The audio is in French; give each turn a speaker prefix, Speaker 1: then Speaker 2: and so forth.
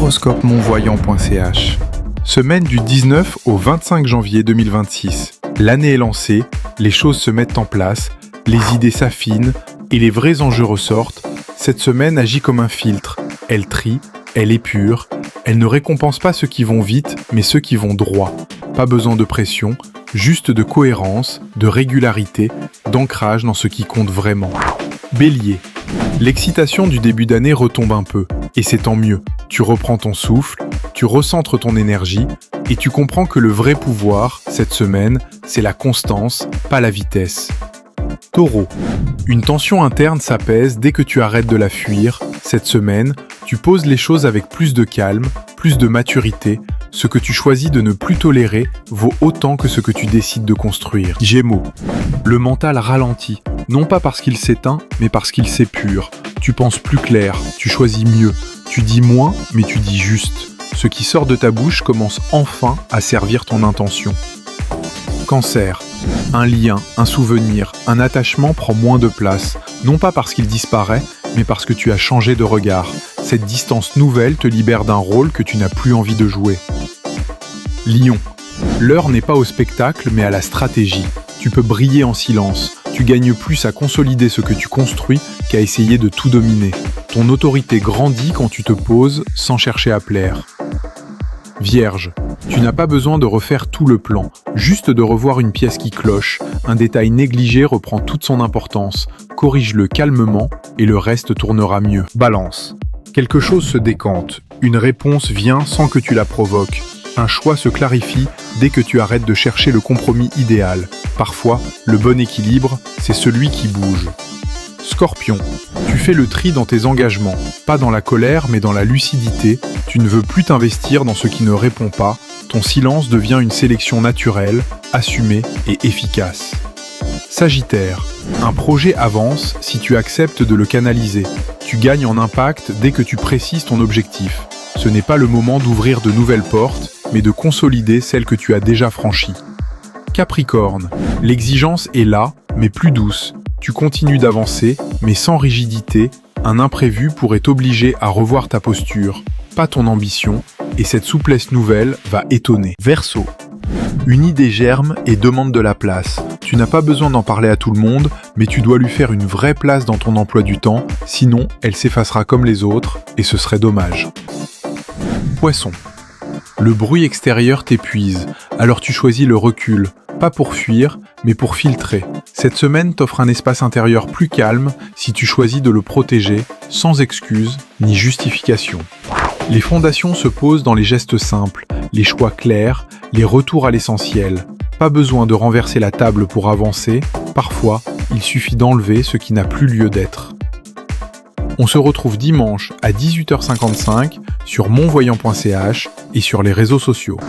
Speaker 1: Horoscope monvoyant.ch. Semaine du 19 au 25 janvier 2026. L'année est lancée, les choses se mettent en place, les idées s'affinent et les vrais enjeux ressortent. Cette semaine agit comme un filtre. Elle trie, elle épure, elle ne récompense pas ceux qui vont vite, mais ceux qui vont droit. Pas besoin de pression, juste de cohérence, de régularité, d'ancrage dans ce qui compte vraiment. Bélier. L'excitation du début d'année retombe un peu, et c'est tant mieux. Tu reprends ton souffle, tu recentres ton énergie, et tu comprends que le vrai pouvoir, cette semaine, c'est la constance, pas la vitesse. Taureau. Une tension interne s'apaise dès que tu arrêtes de la fuir. Cette semaine, tu poses les choses avec plus de calme, plus de maturité. Ce que tu choisis de ne plus tolérer vaut autant que ce que tu décides de construire. Gémeaux. Le mental ralentit, non pas parce qu'il s'éteint, mais parce qu'il s'épure. Tu penses plus clair, tu choisis mieux, tu dis moins, mais tu dis juste. Ce qui sort de ta bouche commence enfin à servir ton intention. Cancer. Un lien, un souvenir, un attachement prend moins de place, non pas parce qu'il disparaît, mais parce que tu as changé de regard. Cette distance nouvelle te libère d'un rôle que tu n'as plus envie de jouer. Lion. L'heure n'est pas au spectacle, mais à la stratégie. Tu peux briller en silence. Tu gagnes plus à consolider ce que tu construis qu'à essayer de tout dominer. Ton autorité grandit quand tu te poses sans chercher à plaire. Vierge. Tu n'as pas besoin de refaire tout le plan, juste de revoir une pièce qui cloche. Un détail négligé reprend toute son importance. Corrige-le calmement et le reste tournera mieux. Balance. Quelque chose se décante. Une réponse vient sans que tu la provoques. Un choix se clarifie dès que tu arrêtes de chercher le compromis idéal. Parfois, le bon équilibre, c'est celui qui bouge. Scorpion. Tu fais le tri dans tes engagements, pas dans la colère mais dans la lucidité. Tu ne veux plus t'investir dans ce qui ne répond pas. Ton silence devient une sélection naturelle, assumée et efficace. Sagittaire. Un projet avance si tu acceptes de le canaliser. Tu gagnes en impact dès que tu précises ton objectif. Ce n'est pas le moment d'ouvrir de nouvelles portes, mais de consolider celles que tu as déjà franchies. Capricorne. L'exigence est là, mais plus douce. Tu continues d'avancer, mais sans rigidité. Un imprévu pourrait t'obliger à revoir ta posture, pas ton ambition, et cette souplesse nouvelle va étonner. Verseau. Une idée germe et demande de la place. Tu n'as pas besoin d'en parler à tout le monde, mais tu dois lui faire une vraie place dans ton emploi du temps, sinon elle s'effacera comme les autres, et ce serait dommage. Poisson. Le bruit extérieur t'épuise, alors tu choisis le recul, pas pour fuir, mais pour filtrer. Cette semaine t'offre un espace intérieur plus calme si tu choisis de le protéger, sans excuse ni justification. Les fondations se posent dans les gestes simples, les choix clairs, les retours à l'essentiel. Pas besoin de renverser la table pour avancer, parfois il suffit d'enlever ce qui n'a plus lieu d'être. On se retrouve dimanche à 18h55 sur monvoyant.ch et sur les réseaux sociaux.